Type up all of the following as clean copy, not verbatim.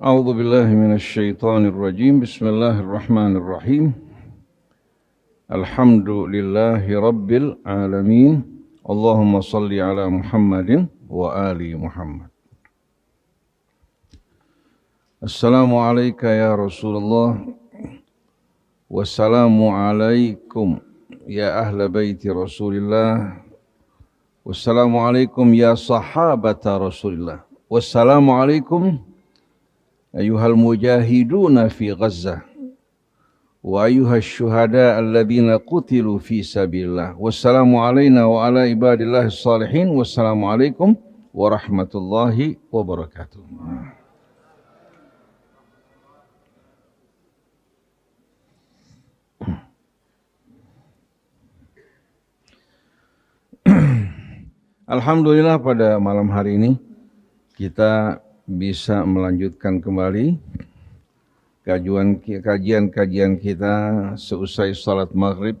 A'udzu billahi minasyaitonir rajim. Bismillahirrahmanirrahim. Alhamdulillahi rabbil alamin. Allahumma salli ala Muhammadin wa ali Muhammad. Assalamu alayka ya Rasulullah. Wassalamu alaikum ya ahla baiti Rasulillah. Wassalamu alaikum ya sahabata Rasulillah. Wassalamu alaikum ayyuhal mujahiduna fi Gazzah wa ayyuhash syuhada alladhina qutilu fi sabilillah. Wassalamu alaina wa ala ibadillahis salihin. Wassalamu alaikum warahmatullahi wabarakatuh. Alhamdulillah pada malam hari ini kita bisa melanjutkan kembali kajian kita seusai salat maghrib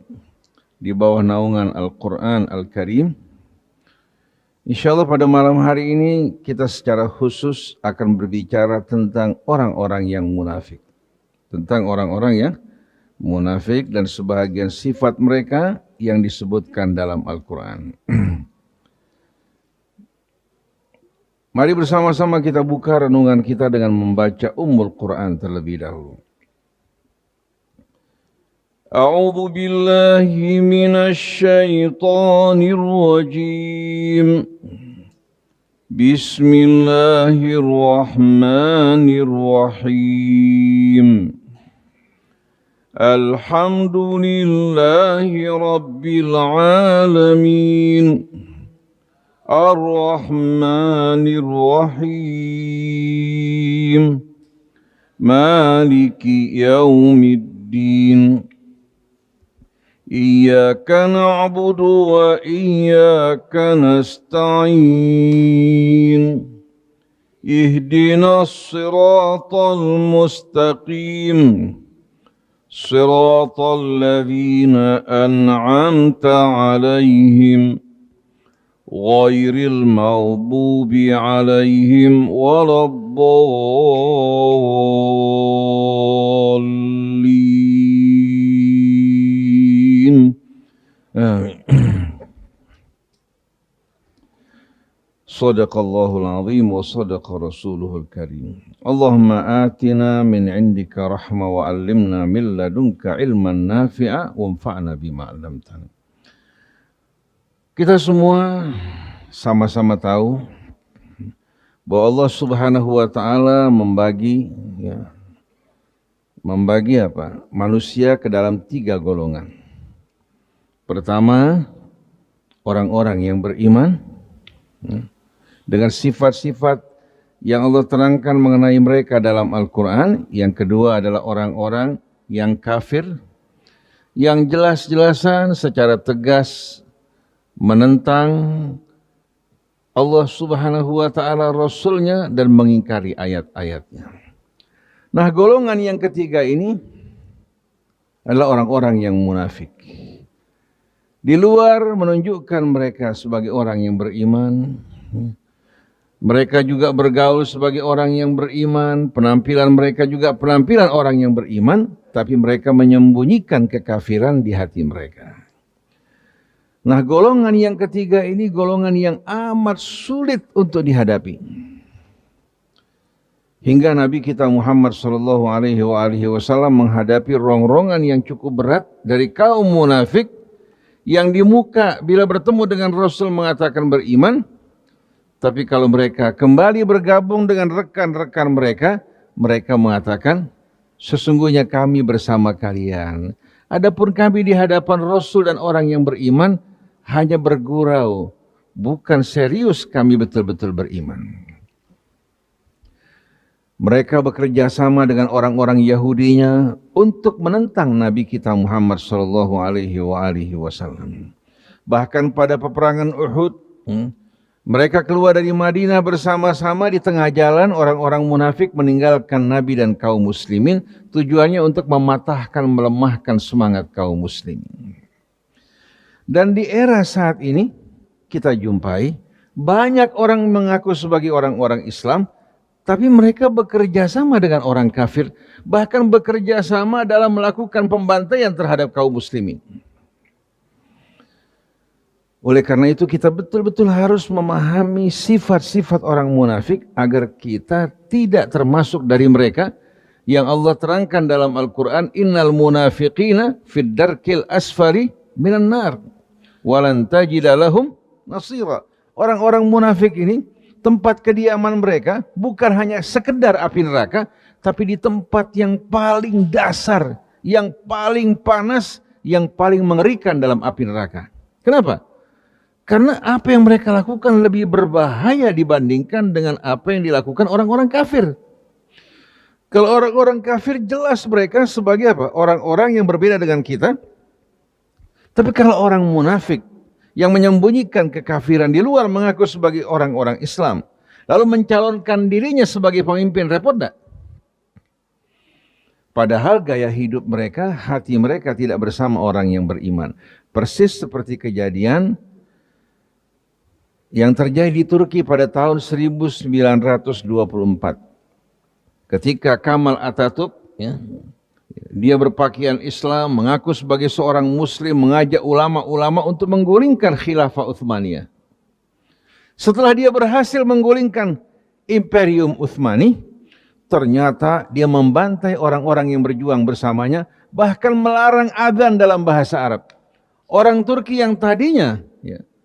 di bawah naungan Al-Quran Al-Karim. Insyaallah pada malam hari ini kita secara khusus akan berbicara tentang orang-orang yang munafik. Tentang orang-orang yang munafik dan sebahagian sifat mereka yang disebutkan dalam Al-Quran. Mari bersama-sama kita buka renungan kita dengan membaca Ummul Quran terlebih dahulu. A'udzu billahi minasy syaithanir rajim. Bismillahirrahmanirrahim. Alhamdulillahi rabbil alamin. Ar-Rahmanir Rahim. Maliki yaumiddin. Iyyaka na'budu wa iyyaka nasta'in. Ihdinas siratal mustaqim. Siratal ladzina an'amta 'alaihim ghairil maghdubi 'alaihim waladdallin. Sadaqallahul azim wa sadaqa rasuluhul karim. Allahumma atina min indika rahma wa 'allimna min ladunka ilman nafi'a wanfa'na bima 'allamtana. Kita semua sama-sama tahu bahwa Allah Subhanahu wa taala membagi manusia ke dalam 3 golongan. Pertama, orang-orang yang beriman dengan sifat-sifat yang Allah terangkan mengenai mereka dalam Al-Quran. Yang kedua adalah orang-orang yang kafir, yang jelas-jelasan secara tegas menentang Allah Subhanahu wa taala, Rasulnya, dan mengingkari ayat-ayatnya. Nah, golongan yang ketiga ini adalah orang-orang yang munafik. Di luar menunjukkan mereka sebagai orang yang beriman. Mereka juga bergaul sebagai orang yang beriman. Penampilan mereka juga penampilan orang yang beriman, tapi mereka menyembunyikan kekafiran di hati mereka. Nah, golongan yang ketiga ini golongan yang amat sulit untuk dihadapi. Hingga Nabi kita Muhammad sallallahu alaihi wasallam menghadapi rongrongan yang cukup berat dari kaum munafik yang di muka bila bertemu dengan Rasul mengatakan beriman, tapi kalau mereka kembali bergabung dengan rekan-rekan mereka, mereka mengatakan, sesungguhnya kami bersama kalian. Adapun kami di hadapan Rasul dan orang yang beriman hanya bergurau, bukan serius kami betul-betul beriman. Mereka bekerja sama dengan orang-orang Yahudinya untuk menentang Nabi kita Muhammad sallallahu alaihi wasallam. Bahkan pada peperangan Uhud, mereka keluar dari Madinah bersama-sama. Di tengah jalan orang-orang munafik meninggalkan Nabi dan kaum muslimin. Tujuannya untuk mematahkan, melemahkan semangat kaum muslimin. Dan di era saat ini kita jumpai banyak orang mengaku sebagai orang-orang Islam, Tapi mereka bekerja sama dengan orang kafir, bahkan bekerja sama dalam melakukan pembantaian terhadap kaum muslimin. Oleh karena itu kita betul-betul harus memahami sifat-sifat orang munafik agar kita tidak termasuk dari mereka yang Allah terangkan dalam Al-Quran, innal munafiqina fid darkil asfali minan nar walan tajida lahum nasira. Orang-orang munafik ini tempat kediaman mereka bukan hanya sekedar api neraka, tapi di tempat yang paling dasar, yang paling panas, yang paling mengerikan dalam api neraka. Kenapa? Karena apa yang mereka lakukan lebih berbahaya dibandingkan dengan apa yang dilakukan orang-orang kafir. Kalau orang-orang kafir jelas mereka sebagai apa? Orang-orang yang berbeda dengan kita. Tapi kalau orang munafik yang menyembunyikan kekafiran di luar mengaku sebagai orang-orang Islam, lalu mencalonkan dirinya sebagai pemimpin, repot tak? Padahal gaya hidup mereka, hati mereka tidak bersama orang yang beriman. Persis seperti kejadian yang terjadi di Turki pada tahun 1924. Ketika Kemal Atatürk, dia berpakaian Islam, mengaku sebagai seorang muslim, mengajak ulama-ulama untuk menggulingkan khilafah Utsmaniyah. Setelah dia berhasil menggulingkan Imperium Utsmani, ternyata dia membantai orang-orang yang berjuang bersamanya, bahkan melarang adzan dalam bahasa Arab. Orang Turki yang tadinya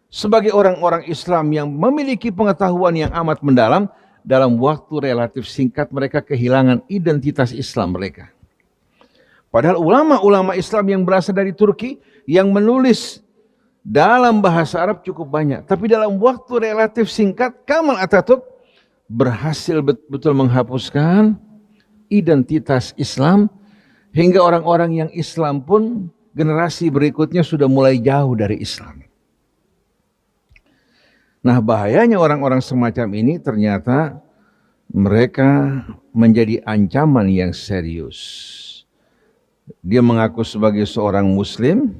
sebagai orang-orang Islam yang memiliki pengetahuan yang amat mendalam, dalam waktu relatif singkat mereka kehilangan identitas Islam mereka. Padahal ulama-ulama Islam yang berasal dari Turki yang menulis dalam bahasa Arab cukup banyak. Tapi dalam waktu relatif singkat, Kemal Atatürk berhasil betul-betul menghapuskan identitas Islam, hingga orang-orang yang Islam pun generasi berikutnya sudah mulai jauh dari Islam. Nah, bahayanya orang-orang semacam ini ternyata mereka menjadi ancaman yang serius. Dia mengaku sebagai seorang muslim,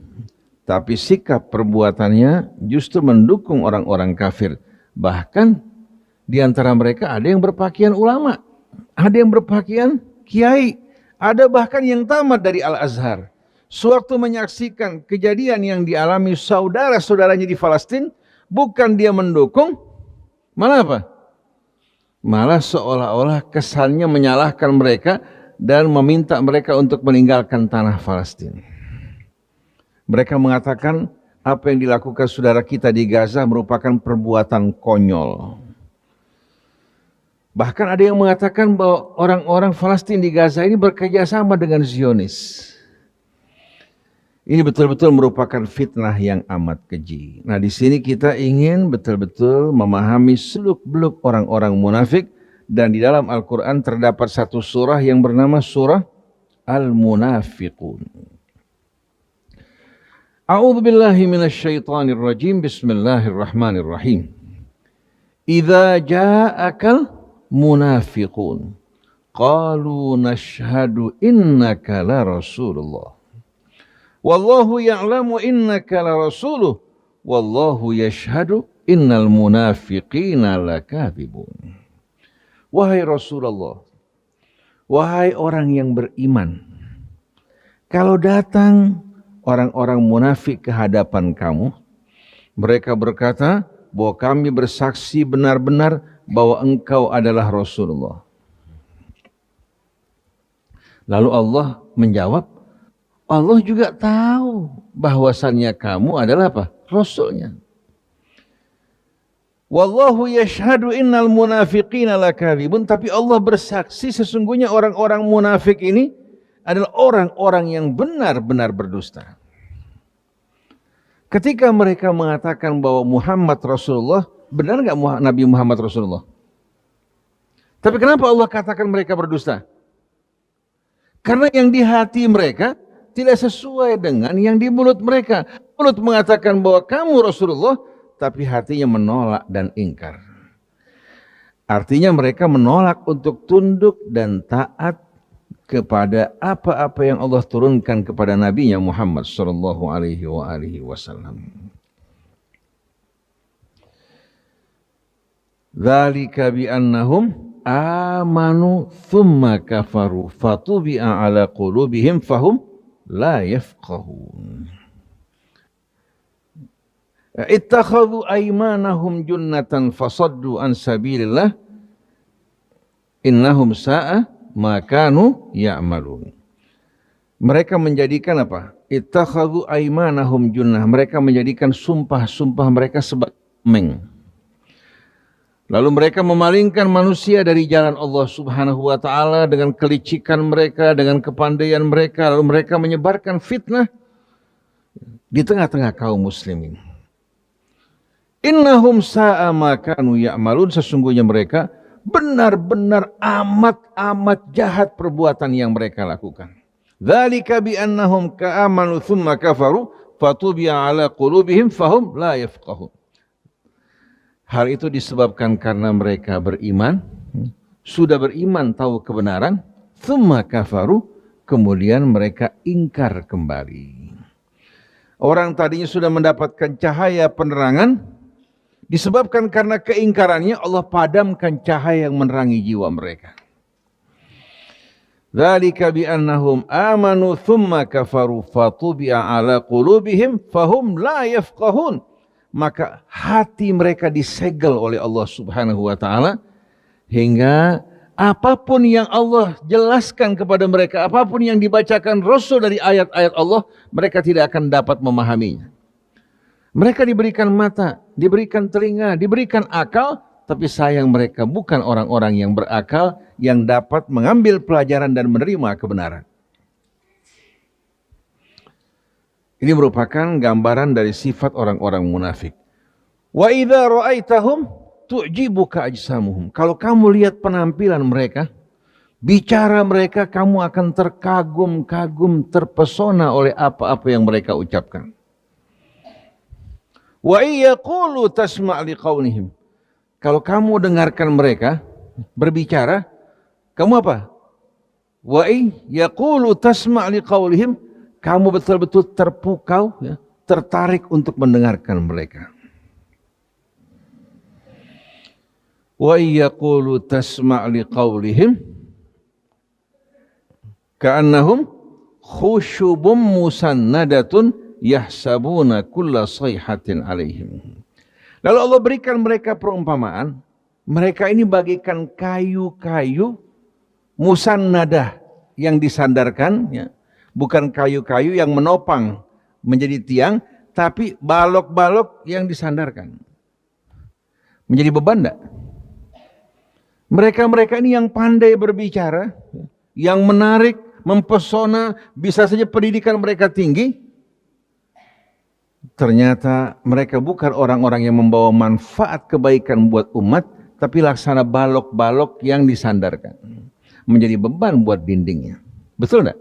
tapi sikap perbuatannya justru mendukung orang-orang kafir. Bahkan di antara mereka ada yang berpakaian ulama, ada yang berpakaian kiai, ada bahkan yang tamat dari Al-Azhar. Sewaktu menyaksikan kejadian yang dialami saudara-saudaranya di Palestina, bukan dia mendukung, malah apa? Malah seolah-olah kesannya menyalahkan mereka dan meminta mereka untuk meninggalkan tanah Palestina. Mereka mengatakan apa yang dilakukan saudara kita di Gaza merupakan perbuatan konyol. Bahkan ada yang mengatakan bahwa orang-orang Palestina di Gaza ini bekerja sama dengan Zionis. Ini betul-betul merupakan fitnah yang amat keji. Nah, di sini kita ingin betul-betul memahami seluk-beluk orang-orang munafik, dan di dalam Al-Quran terdapat satu surah yang bernama surah Al-Munafiqun. A'udzu billahi minasyaitonir rajim. Bismillahirrahmanirrahim. Idza ja'akal munafiqun qalu nashhadu innaka la rasulullah. Wallahu ya'lamu innaka la rasuluh wallahu yashhadu innal munafiqina lakadzibun. Wahai Rasulullah, wahai orang yang beriman, kalau datang orang-orang munafik ke hadapan kamu, mereka berkata bahwa kami bersaksi benar-benar bahwa engkau adalah Rasulullah. Lalu Allah menjawab, Allah juga tahu bahwasannya kamu adalah apa? Rasulnya. Wallahu yashhadu innal munafiqina lakadzibun. Tapi Allah bersaksi sesungguhnya orang-orang munafik ini adalah orang-orang yang benar-benar berdusta. Ketika mereka mengatakan bahwa Muhammad Rasulullah, benar nggak Nabi Muhammad Rasulullah? Tapi kenapa Allah katakan mereka berdusta? Karena yang di hati mereka tidak sesuai dengan yang di mulut mereka. Mulut mengatakan bahwa kamu Rasulullah, tapi hatinya menolak dan ingkar. Artinya mereka menolak untuk tunduk dan taat kepada apa-apa yang Allah turunkan kepada Nabi-Nya Muhammad sallallahu alaihi wasallam. Dzalika bi annahum amanu thumma kafaru fatubi'a ala qulubihim fahum la yafqahun. Ittakhadhu aymanahum junnatan fasaddu an sabilillah innahum sa'a ma kanu ya'malun. Mereka menjadikan apa? Ittakhadhu aymanahum junnah. Mereka menjadikan sumpah-sumpah mereka sebagai tameng. Lalu mereka memalingkan manusia dari jalan Allah Subhanahu wa taala dengan kelicikan mereka, dengan kepandaian mereka, lalu mereka menyebarkan fitnah di tengah-tengah kaum muslimin. Innahum sa'a ma kanu ya'malun, sesungguhnya mereka benar-benar amat jahat perbuatan yang mereka lakukan. Dzalika bi annahum ka'amanu tsumma kafaru fatubi'a ala qulubihim fahum la yafqahun. Hal itu disebabkan karena mereka beriman, sudah beriman tahu kebenaran, tsumma kafaru, kemudian mereka ingkar kembali. Orang tadinya sudah mendapatkan cahaya penerangan, disebabkan karena keingkarannya Allah padamkan cahaya yang menerangi jiwa mereka. Dzalika bi annahum amanu tsumma kafaru fatubi'a ala qulubihim fahum la yafqahun. Maka hati mereka disegel oleh Allah Subhanahu wa taala hingga apapun yang Allah jelaskan kepada mereka, apapun yang dibacakan Rasul dari ayat-ayat Allah, mereka tidak akan dapat memahaminya. Mereka diberikan mata, diberikan telinga, diberikan akal, tapi sayang mereka bukan orang-orang yang berakal, yang dapat mengambil pelajaran dan menerima kebenaran. Ini merupakan gambaran dari sifat orang-orang munafik. Wa idza ra'aitahum tu'jibuka ajsamuhum. Kalau kamu lihat penampilan mereka, bicara mereka, kamu akan terkagum-kagum, terpesona oleh apa-apa yang mereka ucapkan. Wa iyaqulu tasma' liqaulihim. Kalau kamu dengarkan mereka berbicara, kamu apa? Wa iyaqulu tasma' liqaulihim. Kamu betul-betul terpukau, ya, tertarik untuk mendengarkan mereka. Wa yaqulu tasma' liqaulihim ka'annahum khusyubum musannadatun yahsabuna kulla sayhatin alaihim. Lalu Allah berikan mereka perumpamaan, mereka ini bagaikan kayu-kayu musannadah yang disandarkan, ya. Bukan kayu-kayu yang menopang menjadi tiang, tapi balok-balok yang disandarkan. Menjadi beban enggak? Mereka-mereka ini yang pandai berbicara, yang menarik, mempesona, bisa saja pendidikan mereka tinggi. Ternyata mereka bukan orang-orang yang membawa manfaat kebaikan buat umat, tapi laksana balok-balok yang disandarkan. Menjadi beban buat dindingnya. Betul enggak?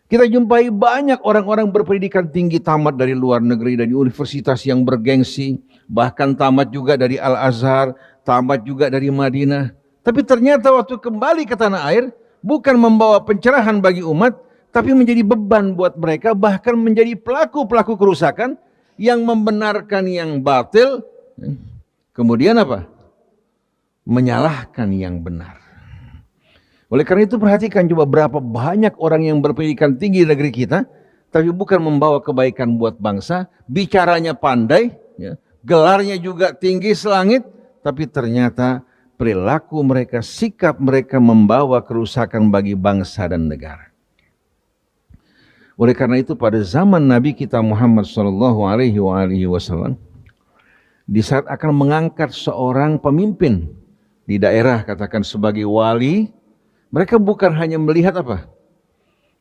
Kita jumpai banyak orang-orang berpendidikan tinggi, tamat dari luar negeri, dari universitas yang bergengsi, bahkan tamat juga dari Al-Azhar, tamat juga dari Madinah. Tapi ternyata waktu kembali ke tanah air, bukan membawa pencerahan bagi umat, tapi menjadi beban buat mereka, bahkan menjadi pelaku-pelaku kerusakan yang membenarkan yang batil, kemudian apa? Menyalahkan yang benar. Oleh karena itu perhatikan coba berapa banyak orang yang berpendidikan tinggi di negeri kita, tapi bukan membawa kebaikan buat bangsa, bicaranya pandai, ya, gelarnya juga tinggi selangit, tapi ternyata perilaku mereka, sikap mereka membawa kerusakan bagi bangsa dan negara. Oleh karena itu pada zaman Nabi kita Muhammad SAW, di saat akan mengangkat seorang pemimpin di daerah, katakan sebagai wali, mereka bukan hanya melihat apa?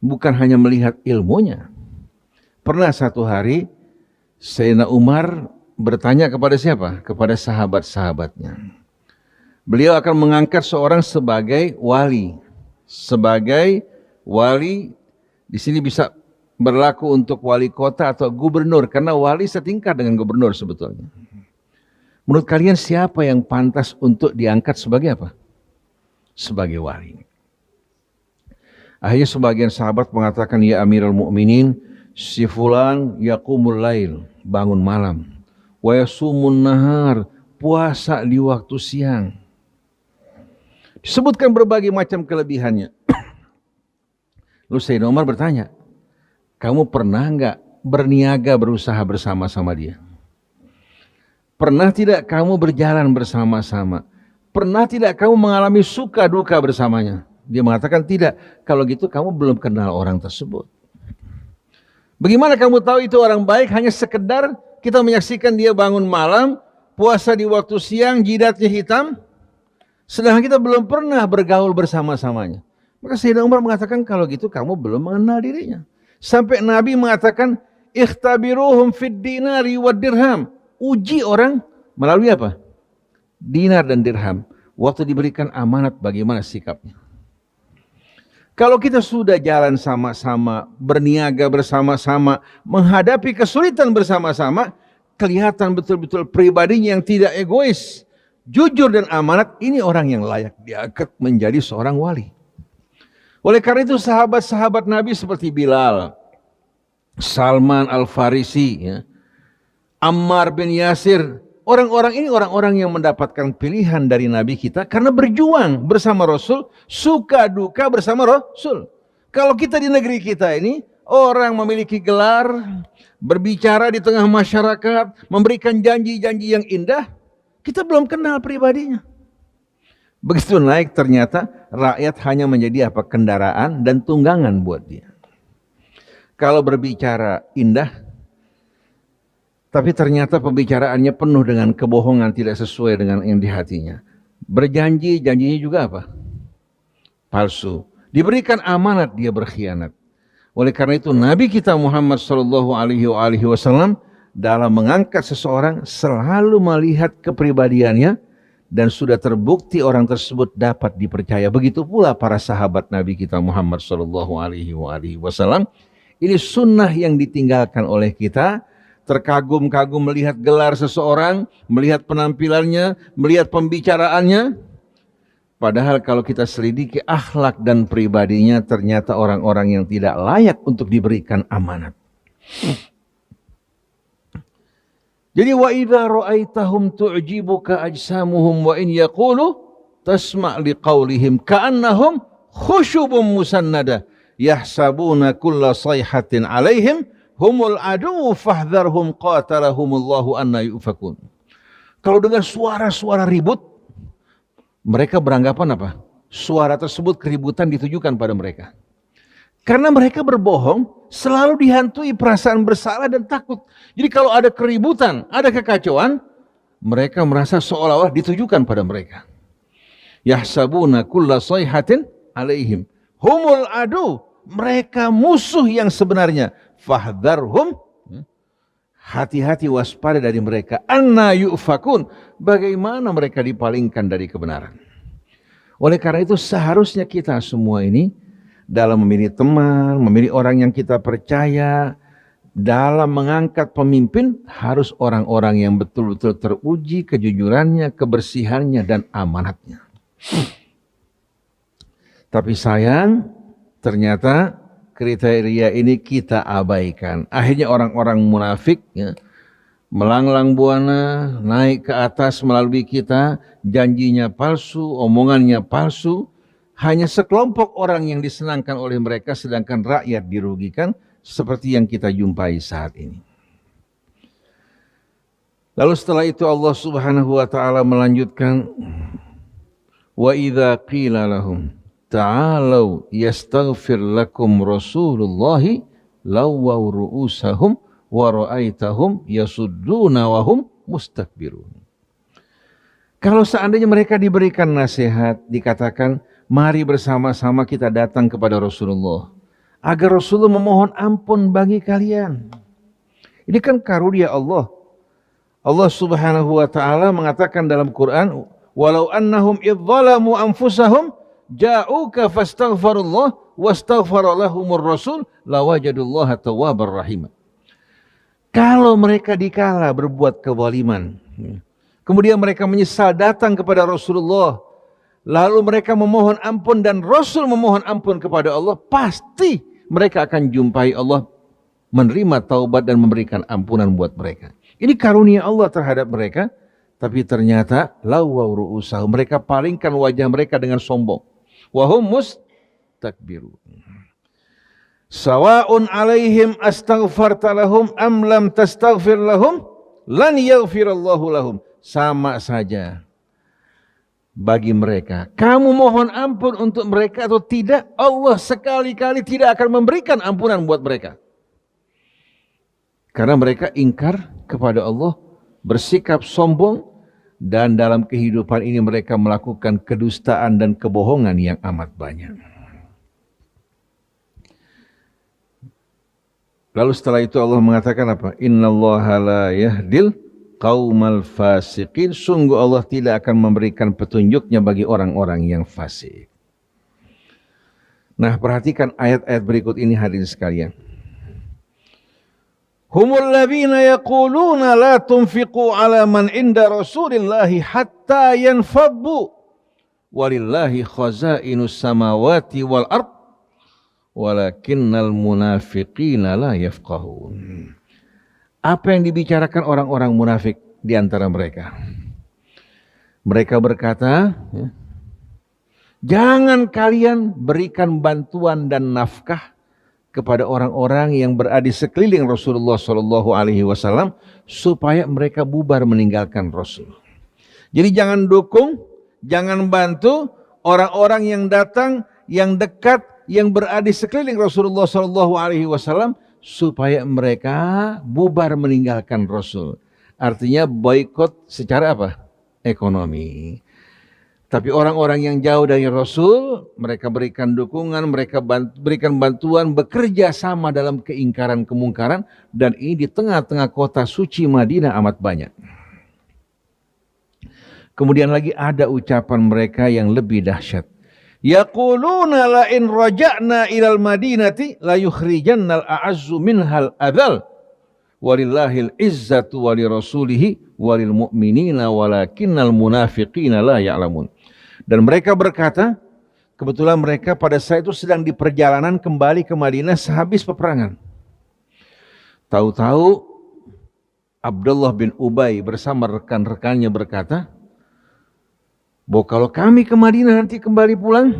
Bukan hanya melihat ilmunya. Pernah satu hari Sayyidina Umar bertanya kepada siapa? Kepada sahabat-sahabatnya. Beliau akan mengangkat seorang sebagai wali. Sebagai wali, di sini bisa berlaku untuk wali kota atau gubernur, karena wali setingkat dengan gubernur sebetulnya. Menurut kalian siapa yang pantas untuk diangkat sebagai apa? Sebagai wali. Akhirnya sebagian sahabat mengatakan, ya Amirul Mukminin, si fulan yaqumul lail, bangun malam, wa yasumun nahar, puasa di waktu siang. Disebutkan berbagai macam kelebihannya. Lalu Sayyidina Umar bertanya, kamu pernah enggak berniaga berusaha bersama-sama dia? Pernah tidak kamu berjalan bersama-sama? Pernah tidak kamu mengalami suka duka bersamanya? Dia mengatakan tidak. Kalau gitu kamu belum kenal orang tersebut. Bagaimana kamu tahu itu orang baik? Hanya sekedar kita menyaksikan dia bangun malam, puasa di waktu siang, jidatnya hitam, sedangkan kita belum pernah bergaul bersama-samanya. Maka Sayyidina Umar mengatakan kalau gitu kamu belum mengenal dirinya. Sampai Nabi mengatakan ikhtabiruhum fid dinari wad dirham. Uji orang melalui apa? Dinar dan dirham. Waktu diberikan amanat bagaimana sikapnya. Kalau kita sudah jalan sama-sama, berniaga bersama-sama, menghadapi kesulitan bersama-sama, kelihatan betul-betul pribadinya yang tidak egois, jujur dan amanat, ini orang yang layak diangkat menjadi seorang wali. Oleh karena itu sahabat-sahabat Nabi seperti Bilal, Salman Al-Farisi, ya, Ammar bin Yasir, orang-orang ini orang-orang yang mendapatkan pilihan dari Nabi kita karena berjuang bersama Rasul, suka duka bersama Rasul. Kalau kita di negeri kita ini, orang memiliki gelar, berbicara di tengah masyarakat, memberikan janji-janji yang indah, kita belum kenal pribadinya. Begitu naik ternyata rakyat hanya menjadi apa? Kendaraan dan tunggangan buat dia. Kalau berbicara indah, tapi ternyata pembicaraannya penuh dengan kebohongan, tidak sesuai dengan yang di hatinya. Berjanji, janjinya juga apa? Palsu. Diberikan amanat, dia berkhianat. Oleh karena itu Nabi kita Muhammad SAW dalam mengangkat seseorang selalu melihat kepribadiannya dan sudah terbukti orang tersebut dapat dipercaya. Begitu pula para sahabat Nabi kita Muhammad SAW. Ini sunnah yang ditinggalkan oleh kita. Terkagum-kagum melihat gelar seseorang, melihat penampilannya, melihat pembicaraannya. Padahal kalau kita selidiki akhlak dan pribadinya, ternyata orang-orang yang tidak layak untuk diberikan amanat. Jadi wa idza ra'aitahum tu'jibuka ajsamuhum wa in yaqulu tasma' liqaulihim ka'annahum khusyubun musannada yahsabuna kulla sayhatin 'alaihim humul adu fahdharhum qatalahumullahu anna yufakun. Kalau dengar suara-suara ribut, mereka beranggapan apa? Suara tersebut keributan ditujukan pada mereka. Karena mereka berbohong, selalu dihantui perasaan bersalah dan takut. Jadi kalau ada keributan, ada kekacauan, mereka merasa seolah-olah ditujukan pada mereka. Yahsabuna kulla sayhatin alaihim humul adu. Mereka musuh yang sebenarnya. Fahdharhum, hati-hati waspada dari mereka. Anna yufakun, bagaimana mereka dipalingkan dari kebenaran. Oleh karena itu seharusnya kita semua ini dalam memilih teman, memilih orang yang kita percaya, dalam mengangkat pemimpin harus orang-orang yang betul-betul teruji kejujurannya, kebersihannya dan amanatnya. Tapi sayang, ternyata kriteria ini kita abaikan. Akhirnya orang-orang munafik ya, melanglang buana, naik ke atas melalui kita, janjinya palsu, omongannya palsu. Hanya sekelompok orang yang disenangkan oleh mereka, sedangkan rakyat dirugikan, seperti yang kita jumpai saat ini. Lalu setelah itu Allah Subhanahu wa taala melanjutkan, wa idza qila lahum ta'alau yastaghfir lakum Rasulullahi lawaw ru'usahum wa ra'aitahum yasudduna wa hum mustakbirun. Kalau seandainya mereka diberikan nasihat, dikatakan, mari bersama-sama kita datang kepada Rasulullah, agar Rasulullah memohon ampun bagi kalian. Ini kan karunia Allah. Allah Subhanahu wa taala mengatakan dalam Quran, walau annahum idzalamu anfusahum ja'uka fastaghfirullah wastaghfara lahumur rasul lawajadullaha tawwabar rahim. Kalau mereka dikala berbuat kezaliman, kemudian mereka menyesal datang kepada Rasulullah, lalu mereka memohon ampun dan Rasul memohon ampun kepada Allah, pasti mereka akan jumpai Allah menerima taubat dan memberikan ampunan buat mereka. Ini karunia Allah terhadap mereka. Tapi ternyata lawaw ru'usahum, mereka palingkan wajah mereka dengan sombong. Wa hum mustakbirun. Sawa'un 'alaihim astaghfarta lahum am lam tastaghfir lahum lan yaghfirallahu lahum. Sama saja bagi mereka. Kamu mohon ampun untuk mereka atau tidak, Allah sekali-kali tidak akan memberikan ampunan buat mereka. Karena mereka ingkar kepada Allah, bersikap sombong, dan dalam kehidupan ini mereka melakukan kedustaan dan kebohongan yang amat banyak. Lalu setelah itu Allah mengatakan apa? Innallaha la yahdil qaumal fasiqin. Sungguh Allah tidak akan memberikan petunjuknya bagi orang-orang yang fasik. Nah, perhatikan ayat-ayat berikut ini hadirin sekalian. Humul ladzina yaquluna la tunfiqu ala man inda Rasulillahi hatta yanfaddu walillahi khazainus samawati wal ard walakinnal munafiqina la yafqahun. Apa yang dibicarakan orang-orang munafik di antara mereka? Mereka berkata, jangan kalian berikan bantuan dan nafkah kepada orang-orang yang berada di sekeliling Rasulullah SAW supaya mereka bubar meninggalkan Rasul. Jadi jangan dukung, jangan bantu orang-orang yang datang, yang dekat, yang berada di sekeliling Rasulullah SAW supaya mereka bubar meninggalkan Rasul. Artinya boikot secara apa? Ekonomi. Tapi orang-orang yang jauh dari Rasul, mereka berikan dukungan, mereka berikan bantuan, bekerja sama dalam keingkaran kemungkaran, dan ini di tengah-tengah kota suci Madinah amat banyak. Kemudian lagi ada ucapan mereka yang lebih dahsyat. Yaquluna la in raja'na ilal madinati la yukhrijannal a'azzu minhal adzal walillahil izzatu walirasulihi walil mu'minina walakinnal munafiqina la ya'lamun. Dan mereka berkata, kebetulan mereka pada saat itu sedang di perjalanan kembali ke Madinah sehabis peperangan. Tahu-tahu Abdullah bin Ubay bersama rekan-rekannya berkata, bahwa kalau kami ke Madinah nanti kembali pulang,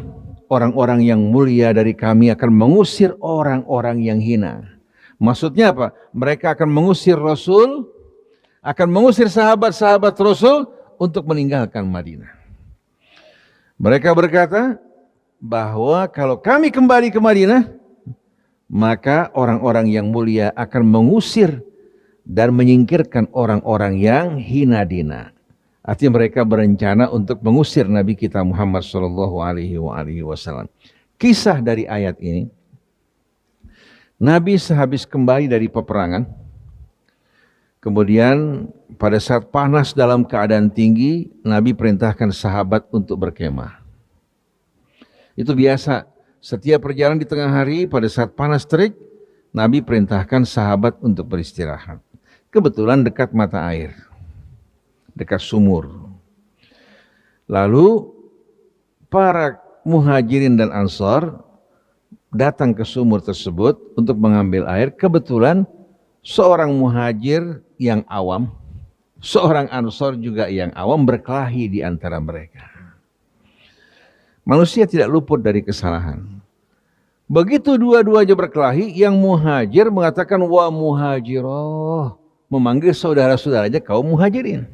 orang-orang yang mulia dari kami akan mengusir orang-orang yang hina. Maksudnya apa? Mereka akan mengusir Rasul, akan mengusir sahabat-sahabat Rasul untuk meninggalkan Madinah. Mereka berkata bahwa kalau kami kembali ke Madinah, maka orang-orang yang mulia akan mengusir dan menyingkirkan orang-orang yang hina dina. Artinya mereka berencana untuk mengusir Nabi kita Muhammad SAW. Kisah dari ayat ini, Nabi sehabis kembali dari peperangan, kemudian pada saat panas dalam keadaan tinggi, Nabi perintahkan sahabat untuk berkemah. Itu biasa, setiap perjalanan di tengah hari pada saat panas terik, Nabi perintahkan sahabat untuk beristirahat. Kebetulan dekat mata air, dekat sumur. Lalu para muhajirin dan ansor datang ke sumur tersebut untuk mengambil air. Kebetulan seorang muhajir yang awam, seorang ansor juga yang awam berkelahi di antara mereka. Manusia tidak luput dari kesalahan. Begitu dua-duanya berkelahi, yang muhajir mengatakan wa muhajiroh, memanggil saudara-saudaranya kaum muhajirin.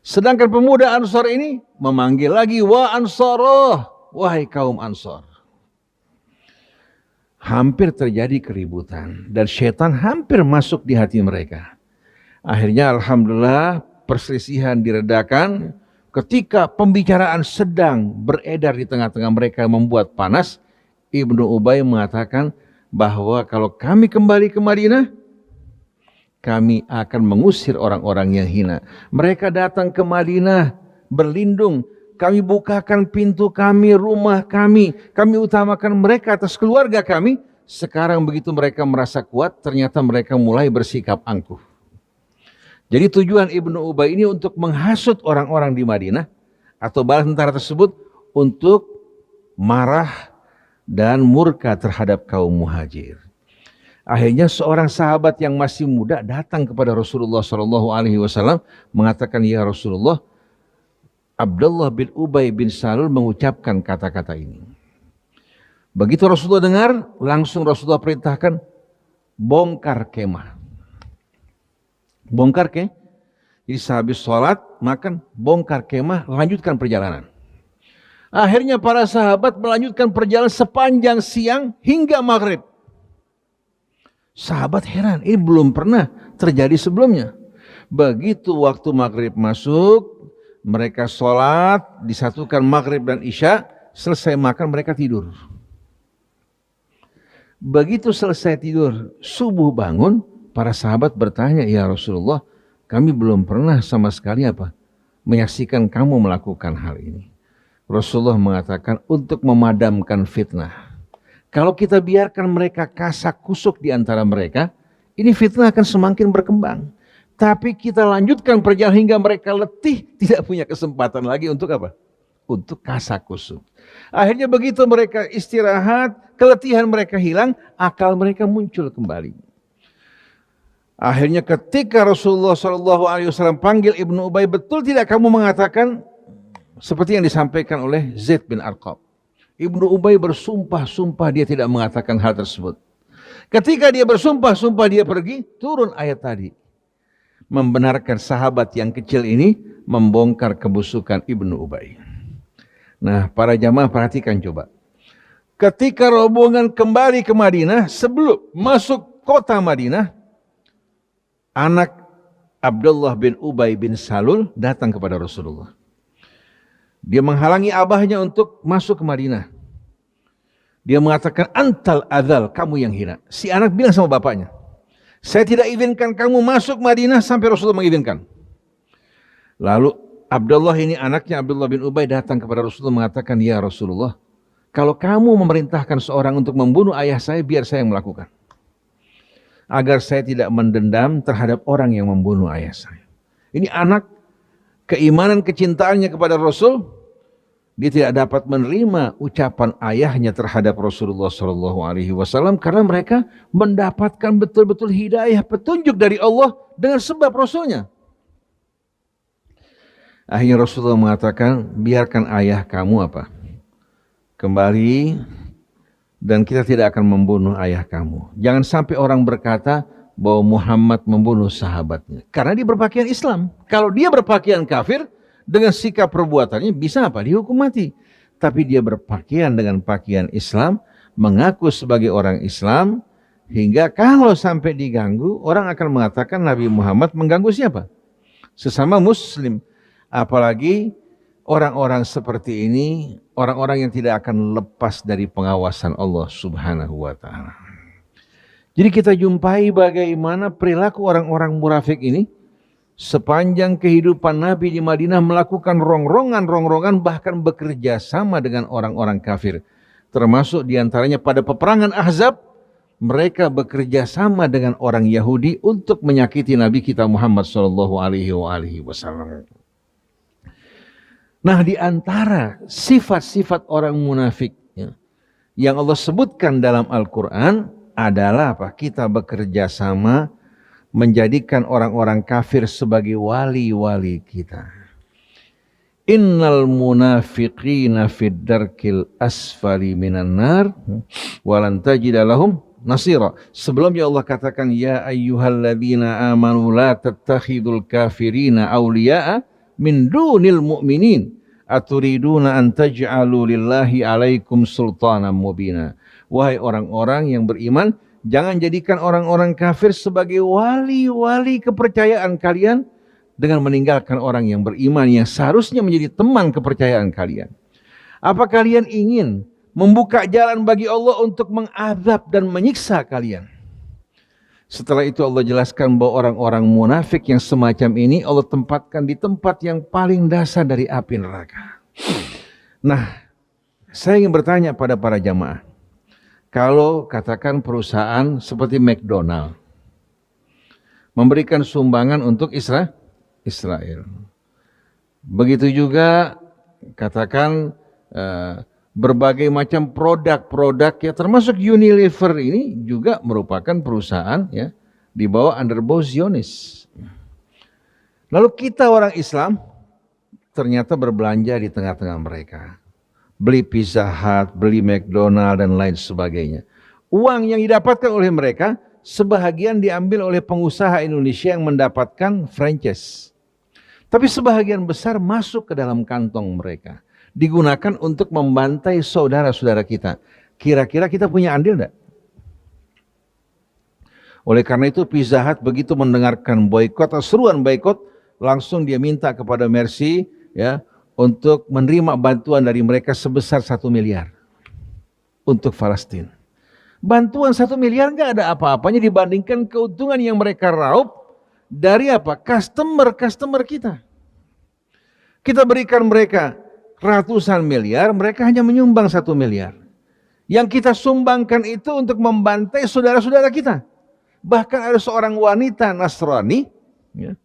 Sedangkan pemuda ansor ini memanggil lagi wa ansoroh, wahai kaum ansor. Hampir terjadi keributan dan syaitan hampir masuk di hati mereka. Akhirnya alhamdulillah perselisihan diredakan. Ketika pembicaraan sedang beredar di tengah-tengah mereka membuat panas, Ibnu Ubay mengatakan bahwa kalau kami kembali ke Madinah, kami akan mengusir orang-orang yang hina. Mereka datang ke Madinah berlindung, kami bukakan pintu kami, rumah kami utamakan mereka atas keluarga kami. Sekarang begitu mereka merasa kuat, ternyata mereka mulai bersikap angkuh. Jadi tujuan Ibnu Ubay ini untuk menghasut orang-orang di Madinah atau bala tentara tersebut untuk marah dan murka terhadap kaum muhajir. Akhirnya seorang sahabat yang masih muda datang kepada Rasulullah SAW mengatakan, ya Rasulullah, Abdullah bin Ubay bin Salul mengucapkan kata-kata ini. Begitu Rasulullah dengar, langsung Rasulullah perintahkan bongkar kemah. Bongkar kemah. Jadi sehabis sholat, makan, bongkar kemah, lanjutkan perjalanan. Akhirnya para sahabat melanjutkan perjalanan sepanjang siang hingga maghrib. Sahabat heran, ini belum pernah terjadi sebelumnya. Begitu waktu maghrib masuk, mereka sholat, disatukan maghrib dan isya, selesai makan mereka tidur. Begitu selesai tidur, subuh bangun, para sahabat bertanya, ya Rasulullah, kami belum pernah sama sekali menyaksikan kamu melakukan hal ini. Rasulullah mengatakan untuk memadamkan fitnah. Kalau kita biarkan mereka kasak kusuk di antara mereka, ini fitnah akan semakin berkembang. Tapi kita lanjutkan perjalanan hingga mereka letih, tidak punya kesempatan lagi untuk Untuk kasak kusuk. Akhirnya begitu mereka istirahat, keletihan mereka hilang, akal mereka muncul kembali. Akhirnya ketika Rasulullah SAW panggil Ibnu Ubay, betul tidak kamu mengatakan seperti yang disampaikan oleh Zaid bin Arqam? Ibnu Ubay bersumpah-sumpah dia tidak mengatakan hal tersebut. Ketika dia bersumpah-sumpah dia pergi, turun ayat tadi. Membenarkan sahabat yang kecil ini membongkar kebusukan Ibnu Ubay. Nah, para jamaah perhatikan coba. Ketika rombongan kembali ke Madinah, sebelum masuk kota Madinah, anak Abdullah bin Ubay bin Salul datang kepada Rasulullah. Dia menghalangi abahnya untuk masuk ke Madinah. Dia mengatakan, antal adzal, kamu yang hina. Si anak bilang sama bapaknya, saya tidak izinkan kamu masuk Madinah sampai Rasulullah mengizinkan. Lalu Abdullah ini anaknya Abdullah bin Ubay datang kepada Rasulullah mengatakan, ya Rasulullah, kalau kamu memerintahkan seorang untuk membunuh ayah saya, biar saya yang melakukan. Agar saya tidak mendendam terhadap orang yang membunuh ayah saya. Ini anak, keimanan kecintaannya kepada Rasul, dia tidak dapat menerima ucapan ayahnya terhadap Rasulullah SAW karena mereka mendapatkan betul-betul hidayah, petunjuk dari Allah dengan sebab Rasulnya. Akhirnya Rasulullah mengatakan, biarkan ayah kamu kembali dan kita tidak akan membunuh ayah kamu. Jangan sampai orang berkata bahwa Muhammad membunuh sahabatnya. Karena dia berpakaian Islam. Kalau dia berpakaian kafir, dengan sikap perbuatannya bisa dihukum mati. Tapi dia berpakaian dengan pakaian Islam, mengaku sebagai orang Islam, hingga kalau sampai diganggu, orang akan mengatakan Nabi Muhammad mengganggu siapa? Sesama Muslim. Apalagi orang-orang seperti ini, orang-orang yang tidak akan lepas dari pengawasan Allah Subhanahu wa Ta'ala. Jadi kita jumpai bagaimana perilaku orang-orang munafik ini sepanjang kehidupan Nabi di Madinah melakukan rongrongan, bahkan bekerja sama dengan orang-orang kafir. Termasuk diantaranya pada peperangan Ahzab, mereka bekerja sama dengan orang Yahudi untuk menyakiti Nabi kita Muhammad SAW. Nah, di antara sifat-sifat orang munafik yang Allah sebutkan dalam Al-Quran adalah kita bekerja sama menjadikan orang-orang kafir sebagai wali-wali kita. Innal munafiqina fid darkil asfali minan nar walan tajida lahum nasira. Sebelumnya Allah katakan, ya ayyuhalladzina amanu la tattakhidul kafirina awliya'a min dunil mu'minin aturiduna an taj'alu lillahi alaikum sultanan mubina. Wahai orang-orang yang beriman, jangan jadikan orang-orang kafir sebagai wali-wali kepercayaan kalian dengan meninggalkan orang yang beriman yang seharusnya menjadi teman kepercayaan kalian. Apa kalian ingin membuka jalan bagi Allah untuk mengazab dan menyiksa kalian? Setelah itu Allah jelaskan bahwa orang-orang munafik yang semacam ini Allah tempatkan di tempat yang paling dasar dari api neraka. Nah, saya ingin bertanya pada para jamaah. Kalau katakan perusahaan seperti McDonald memberikan sumbangan untuk Israel. Begitu juga katakan berbagai macam produk-produk ya, termasuk Unilever ini juga merupakan perusahaan ya di bawah underbow Zionis. Lalu kita orang Islam ternyata berbelanja di tengah-tengah mereka. Beli Pizza Hut, beli McDonald dan lain sebagainya. Uang yang didapatkan oleh mereka sebahagian diambil oleh pengusaha Indonesia yang mendapatkan franchise. Tapi sebahagian besar masuk ke dalam kantong mereka. Digunakan untuk membantai saudara-saudara kita. Kira-kira kita punya andil enggak? Oleh karena itu Pizza Hut begitu mendengarkan boikot atau seruan boikot, langsung dia minta kepada Mercy ya untuk menerima bantuan dari mereka sebesar 1 miliar untuk Palestina. Bantuan 1 miliar nggak ada apa-apanya dibandingkan keuntungan yang mereka raup dari apa? Customer kita. Kita berikan mereka ratusan miliar, mereka hanya menyumbang 1 miliar. Yang kita sumbangkan itu untuk membantai saudara-saudara kita. Bahkan ada seorang wanita Nasrani, ya,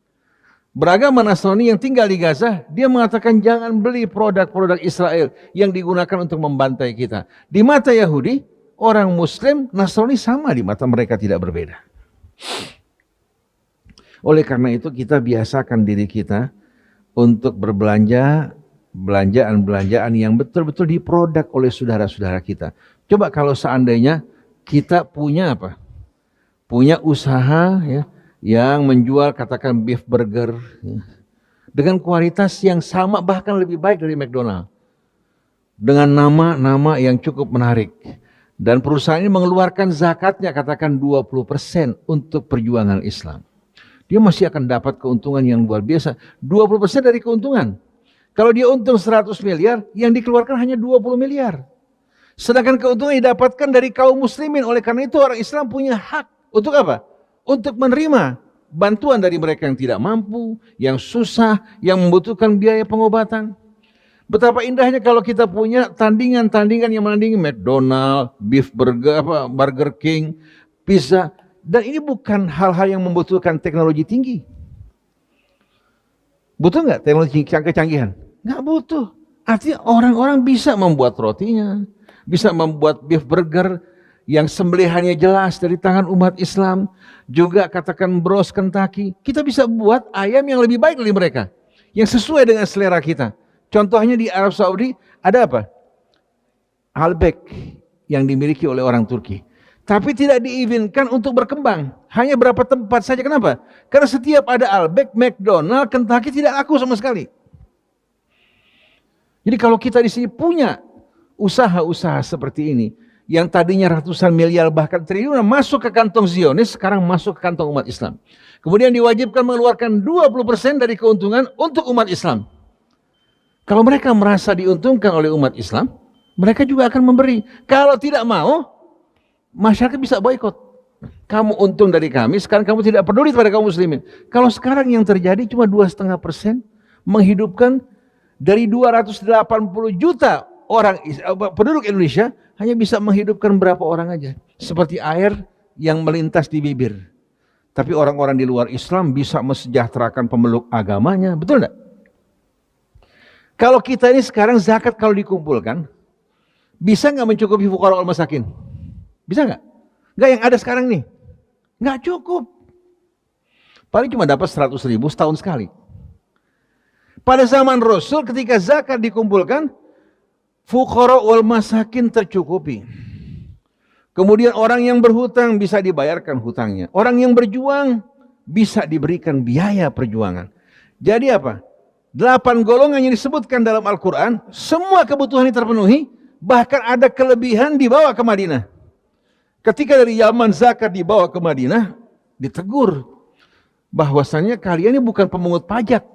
beragama Nasrani yang tinggal di Gaza, dia mengatakan jangan beli produk-produk Israel yang digunakan untuk membantai kita. Di mata Yahudi, orang Muslim, Nasrani sama di mata mereka, tidak berbeda. Oleh karena itu kita biasakan diri kita untuk berbelanja, belanjaan yang betul-betul diproduk oleh saudara-saudara kita. Coba kalau seandainya kita punya apa? Punya usaha ya, yang menjual katakan beef burger ya, dengan kualitas yang sama bahkan lebih baik dari McDonald, dengan nama-nama yang cukup menarik, dan perusahaan ini mengeluarkan zakatnya katakan 20% untuk perjuangan Islam, dia masih akan dapat keuntungan yang luar biasa. 20% dari keuntungan. Kalau dia untung 100 miliar, yang dikeluarkan hanya 20 miliar. Sedangkan keuntungan didapatkan dari kaum muslimin. Oleh karena itu orang Islam punya hak untuk apa? Untuk menerima bantuan dari mereka yang tidak mampu, yang susah, yang membutuhkan biaya pengobatan. Betapa indahnya kalau kita punya tandingan-tandingan yang menandingi McDonald, beef burger, Burger King, pizza. Dan ini bukan hal-hal yang membutuhkan teknologi tinggi. Butuh nggak teknologi kecanggihan? Nggak butuh. Artinya orang-orang bisa membuat rotinya, bisa membuat beef burger yang sembelihannya jelas dari tangan umat Islam, juga katakan bros Kentucky. Kita bisa buat ayam yang lebih baik dari mereka, yang sesuai dengan selera kita. Contohnya di Arab Saudi ada apa? Halbek yang dimiliki oleh orang Turki. Tapi tidak diizinkan untuk berkembang. Hanya berapa tempat saja. Kenapa? Karena setiap ada Halbek, McDonald, Kentucky tidak laku sama sekali. Jadi kalau kita di sini punya usaha-usaha seperti ini, yang tadinya ratusan miliar bahkan triliunan masuk ke kantong Zionis, sekarang masuk ke kantong umat Islam. Kemudian diwajibkan mengeluarkan 20% dari keuntungan untuk umat Islam. Kalau mereka merasa diuntungkan oleh umat Islam, mereka juga akan memberi. Kalau tidak mau, masyarakat bisa boikot. Kamu untung dari kami, sekarang kamu tidak peduli pada kaum muslimin. Kalau sekarang yang terjadi cuma 2,5% menghidupkan dari 280 juta orang penduduk Indonesia, hanya bisa menghidupkan berapa orang aja. Seperti air yang melintas di bibir. Tapi orang-orang di luar Islam bisa mesejahterakan pemeluk agamanya. Betul enggak? Kalau kita ini sekarang zakat kalau dikumpulkan, bisa nggak mencukupi fuqara wal masakin? Bisa nggak? Nggak yang ada sekarang nih. Nggak cukup. Paling cuma dapat 100 ribu setahun sekali. Pada zaman Rasul ketika zakat dikumpulkan, fuqara wal masakin tercukupi. Kemudian orang yang berhutang bisa dibayarkan hutangnya. Orang yang berjuang bisa diberikan biaya perjuangan. Jadi apa? 8 golongan yang disebutkan dalam Al-Quran, semua kebutuhan ini terpenuhi, bahkan ada kelebihan dibawa ke Madinah. Ketika dari Yaman zakat dibawa ke Madinah, ditegur bahwasanya kalian ini bukan pemungut pajak.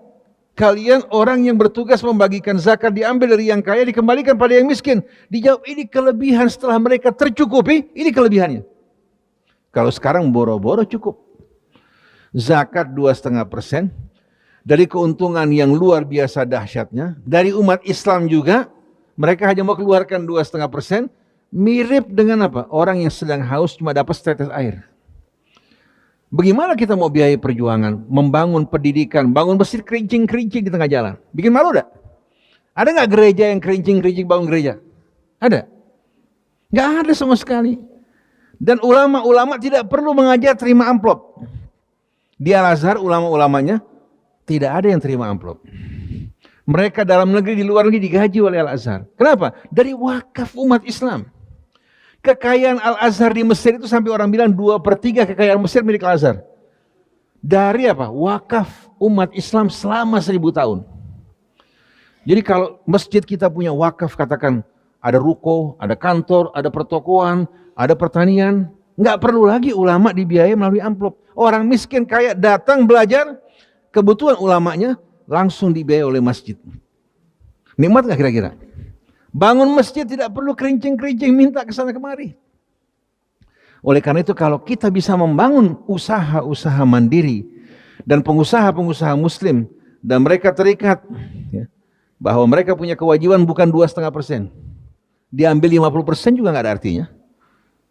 Kalian orang yang bertugas membagikan zakat, diambil dari yang kaya, dikembalikan pada yang miskin. Dijawab ini kelebihan setelah mereka tercukupi, ini kelebihannya. Kalau sekarang boro-boro cukup. Zakat 2,5%. Dari keuntungan yang luar biasa dahsyatnya, dari umat Islam juga, mereka hanya mau keluarkan 2,5%, mirip dengan apa? Orang yang sedang haus cuma dapat setetes air. Bagaimana kita mau biaya perjuangan, membangun pendidikan, bangun masjid kerincing-kerincing di tengah jalan? Bikin malu enggak? Ada nggak gereja yang kerincing-kerincing bangun gereja? Ada? Nggak ada sama sekali. Dan ulama-ulama tidak perlu mengajar terima amplop. Di Al-Azhar ulama-ulamanya tidak ada yang terima amplop. Mereka dalam negeri, di luar negeri digaji oleh Al-Azhar. Kenapa? Dari wakaf umat Islam. Kekayaan Al-Azhar di Mesir itu sampai orang bilang 2/3 kekayaan Mesir milik Al-Azhar. Dari apa? Wakaf umat Islam selama 1000 tahun. Jadi kalau masjid kita punya wakaf, katakan ada ruko, ada kantor, ada pertokoan, ada pertanian, nggak perlu lagi ulama dibiayai melalui amplop. Orang miskin kaya datang belajar, kebutuhan ulamanya langsung dibiayai oleh masjid. Nikmat nggak kira-kira? Bangun masjid tidak perlu kerincing-kerincing minta ke sana kemari. Oleh karena itu kalau kita bisa membangun usaha-usaha mandiri dan pengusaha-pengusaha muslim dan mereka terikat ya, bahwa mereka punya kewajiban bukan 2,5%. Diambil 50% juga nggak ada artinya.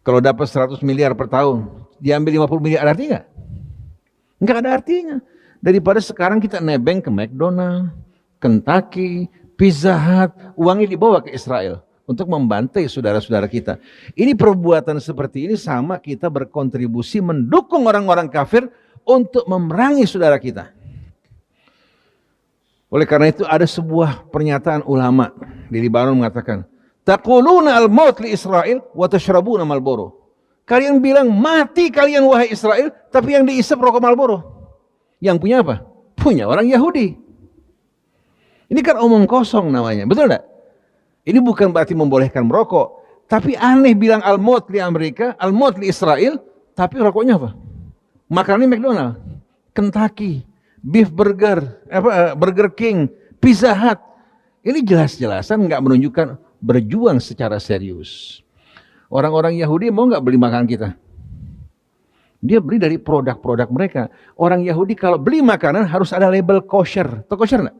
Kalau dapat 100 miliar per tahun, diambil 50 miliar ada artinya nggak? Nggak ada artinya. Daripada sekarang kita nebeng ke McDonald, Kentucky, Pizza Hut, uangnya dibawa ke Israel untuk membantai saudara-saudara kita. Ini perbuatan seperti ini sama kita berkontribusi mendukung orang-orang kafir untuk memerangi saudara kita. Oleh karena itu ada sebuah pernyataan ulama di Libanon mengatakan, taquluna al-maut li Israel wa tashrabuna Marlboro. Kalian bilang mati kalian wahai Israel, tapi yang diisap rokok Marlboro. Yang punya apa? Punya orang Yahudi. Ini kan omong kosong namanya, betul enggak? Ini bukan berarti membolehkan merokok, tapi aneh bilang al-maut li Amerika, al-maut li Israel, tapi rokoknya apa? Makanannya McDonald, Kentucky, Beef Burger, Burger King, Pizza Hut. Ini jelas-jelasan nggak menunjukkan berjuang secara serius. Orang-orang Yahudi mau nggak beli makanan kita? Dia beli dari produk-produk mereka. Orang Yahudi kalau beli makanan harus ada label kosher. Tahu kosher nggak?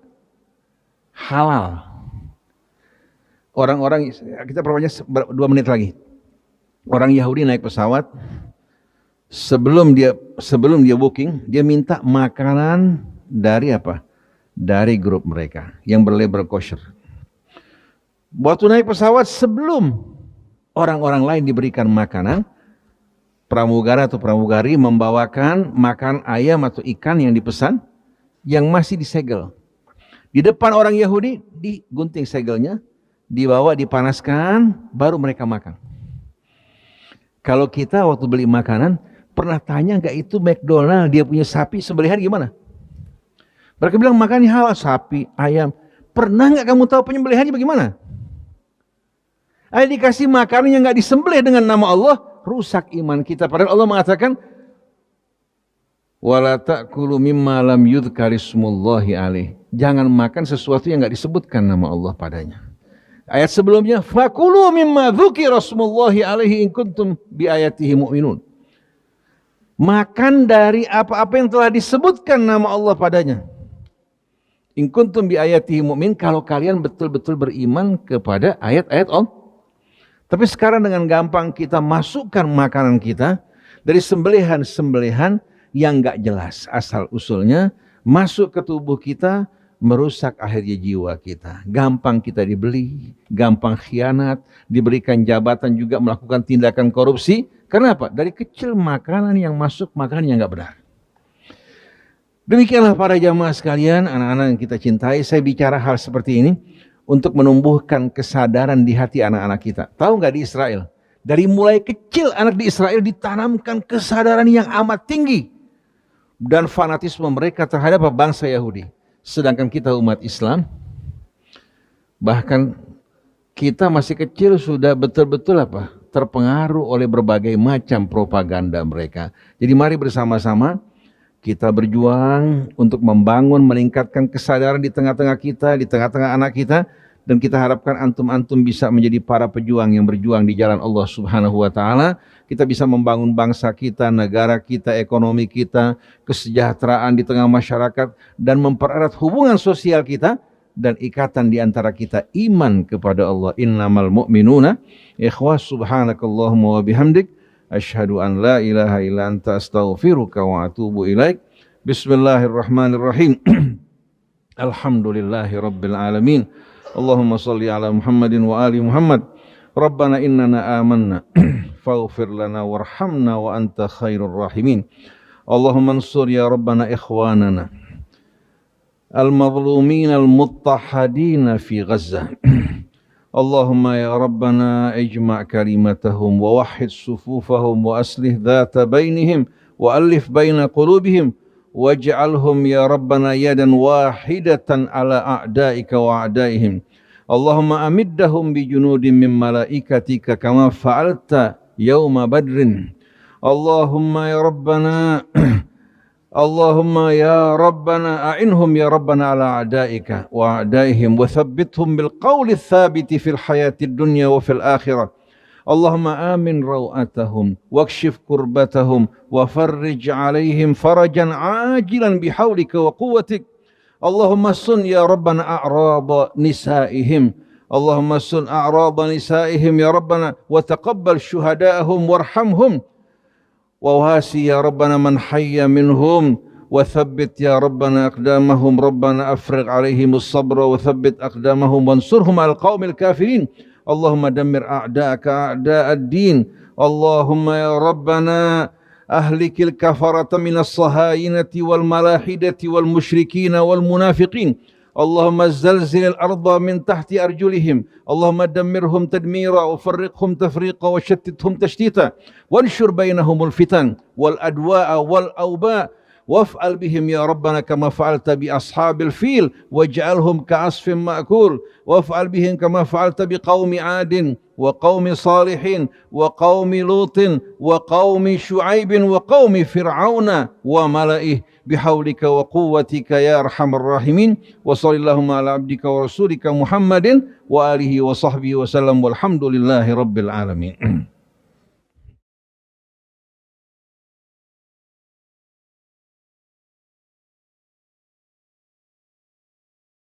Halal. Orang-orang, kita perbanyak 2 menit lagi. Orang Yahudi naik pesawat, sebelum dia booking, dia minta makanan dari apa? Dari grup mereka yang berlabel kosher. Waktu naik pesawat sebelum orang-orang lain diberikan makanan, pramugara atau pramugari membawakan makan ayam atau ikan yang dipesan yang masih disegel. Di depan orang Yahudi digunting segelnya, dibawa dipanaskan, baru mereka makan. Kalau kita waktu beli makanan, pernah tanya nggak itu McDonald dia punya sapi sembelihan gimana? Mereka bilang makannya halal, sapi, ayam. Pernah nggak kamu tahu penyembelihannya bagaimana? Ada dikasih makanan yang nggak disembelih dengan nama Allah, rusak iman kita. Padahal Allah mengatakan, wala ta'kulu mimma lam yudhkarismullahi alaih. Jangan makan sesuatu yang nggak disebutkan nama Allah padanya. Ayat sebelumnya, fakulu mimma dzukirasmullahi alaihi in kuntum bi ayatihi mu'minun. Makan dari apa-apa yang telah disebutkan nama Allah padanya. In kuntum bi ayatihi mu'min, kalau kalian betul-betul beriman kepada ayat-ayat Allah. Tapi sekarang dengan gampang kita masukkan makanan kita dari sembelihan-sembelihan yang enggak jelas asal usulnya masuk ke tubuh kita, merusak akhirnya jiwa kita. Gampang kita dibeli, gampang khianat, diberikan jabatan juga melakukan tindakan korupsi. Kenapa? Dari kecil makanan yang masuk, makanan yang enggak benar. Demikianlah para jamaah sekalian, anak-anak yang kita cintai, saya bicara hal seperti ini untuk menumbuhkan kesadaran di hati anak-anak kita. Tahu nggak di Israel? Dari mulai kecil anak di Israel ditanamkan kesadaran yang amat tinggi dan fanatisme mereka terhadap bangsa Yahudi. Sedangkan kita umat Islam, bahkan kita masih kecil sudah betul-betul terpengaruh oleh berbagai macam propaganda mereka. Jadi mari bersama-sama kita berjuang untuk membangun, meningkatkan kesadaran di tengah-tengah kita, di tengah-tengah anak kita, dan kita harapkan antum-antum bisa menjadi para pejuang yang berjuang di jalan Allah Subhanahu wa taala. Kita bisa membangun bangsa kita, negara kita, ekonomi kita, kesejahteraan di tengah masyarakat, dan mempererat hubungan sosial kita dan ikatan di antara kita iman kepada Allah. Innamal mu'minuna ikhwah. Subhanakallahumma wa bihamdik asyhadu an la ilaha illa anta astaghfiruka wa atubu ilaik. Bismillahirrahmanirrahim. Alhamdulillahi rabbil alamin. Allahumma salli ala Muhammadin wa ali Muhammad Rabbana innana amanna faghfir lana warhamna wa anta khairur rahimin. Allahumma ansur ya Rabbana ikhwanana al-mazlumin al-muttahadin fi Gaza. Allahumma ya Rabbana ijma' kalimatahum wa wahhid sufufahum wa aslih dhata bainihim wa alif baina qulubihim waj'alhum ya Rabbana yadan wahidatan ala a'daika wa a'daihim. Allahumma amiddahum bi junudin min malaikatika kama fa'alta yawma badrin. Allahumma ya Rabbana Allahumma ya Rabbana a'inhum ya Rabbana ala a'daika wa a'daihim wa thabbithum bil qawli thabiti fil hayati dunya wa fil akhirah. Allahumma amin raw'atahum wakshif kurbatahum wa farrij alaihim farajan ajilan bihawlika wa quwwatik. Allahumma sun ya Rabbana a'rada nisaihim. Allahumma sun a'rada nisaihim ya Rabbana wa taqabbal syuhada'ahum warhamhum. وواسي يا ربنا من حي منهم وثبت يا ربنا أقدامهم. ربنا أفرغ عليهم الصبر وثبت أقدامهم وانصرهم على القوم الكافرين. اللهم دمر أعداءك أعداء الدين. اللهم يا ربنا أهلك الكفرة من الصهاينة والملاحدة والمشركين والمنافقين. اللهم زلزل الأرض من تحت أرجلهم. اللهم دمرهم تدميرا وفرقهم تفريقا وشتتهم تشتيتا وانشر بينهم الفتن والأدواء والأوباء وافعل بهم يا ربنا كما فعلت بأصحاب الفيل واجعلهم كعصف مأكول. وافعل بهم كما فعلت بقوم عاد وقوم صالح وقوم لوط وقوم شعيب وقوم فرعون وملئه بحولك وقوتك يا أرحم الراحمين. وصل اللهم على عبدك ورسولك محمد وآله وصحبه وسلم والحمد لله رب العالمين.